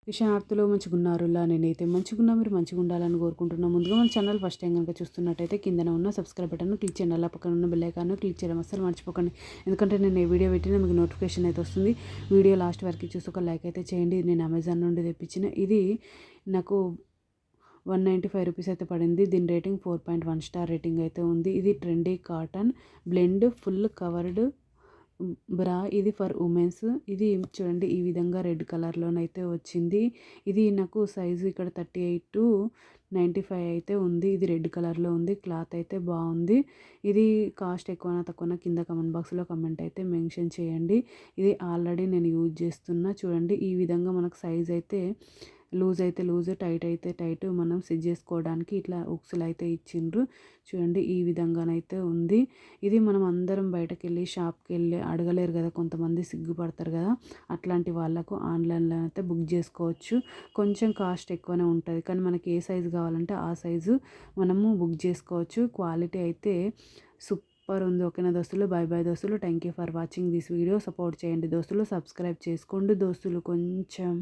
కిషనార్థులు మంచిగున్నారులా నేనైతే మంచిగున్నా, మీరు మంచిగా ఉండాలని కోరుకుంటున్నాను. ముందుగా మన ఛానల్ ఫస్ట్ టైం కనుక చూస్తున్నట్టయితే కిందన ఉన్న సబ్స్క్రైబ్ బటన్ క్లిక్ చేయండి. అలా పక్కన ఉన్న బెల్ ఐకాన్ క్లిక్ చేయడం అస్సలు మర్చిపోకండి. ఎందుకంటే నేను ఏ వీడియో పెట్టినా మీకు నోటిఫికేషన్ అయితే వస్తుంది. వీడియో లాస్ట్ వరకు చూసి ఒక లైక్ అయితే చేయండి. నేను అమెజాన్ నుండి తెప్పించిన ఇది నాకు 195 రూపీస్ అయితే పడింది. దీని రేటింగ్ 4.1 స్టార్ రేటింగ్ అయితే ఉంది. ఇది trendy cotton blend full covered బ్రా. ఇది ఫర్ ఉమెన్స్. ఇది చూడండి ఈ విధంగా రెడ్ కలర్లోనైతే వచ్చింది. ఇది నాకు సైజు ఇక్కడ 38 to 95 అయితే ఉంది. ఇది రెడ్ కలర్లో ఉంది. క్లాత్ అయితే బాగుంది. ఇది కాస్ట్ ఎక్కువనా తక్కువనా కింద కమెంట్ బాక్స్లో కమెంట్ అయితే మెన్షన్ చేయండి. ఇది ఆల్రెడీ నేను యూజ్ చేస్తున్నా. చూడండి ఈ విధంగా మనకు సైజ్ అయితే లూజ్ అయితే లూజ్, టైట్ అయితే టైట్, మనం స్టిచ్ చేసుకోవడానికి ఇట్లా ఉక్సులు అయితే ఇచ్చిండ్రు. చూడండి ఈ విధంగానైతే ఉంది. ఇది మనం అందరం బయటకు వెళ్ళి షాప్కి వెళ్ళి అడగలేరు కదా, కొంతమంది సిగ్గుపడతారు కదా, అట్లాంటి వాళ్ళకు ఆన్లైన్లో అయితే బుక్ చేసుకోవచ్చు. కొంచెం కాస్ట్ ఎక్కువనే ఉంటుంది, కానీ మనకి ఏ సైజు కావాలంటే ఆ సైజు మనము బుక్ చేసుకోవచ్చు. క్వాలిటీ అయితే సూపర్ ఉంది. ఓకేనా దోస్తులు, బై బై దోస్తులు. Thank you for watching this video. Support చేయండి దోస్తులు, సబ్స్క్రైబ్ చేసుకోండి దోస్తులు కొంచెం.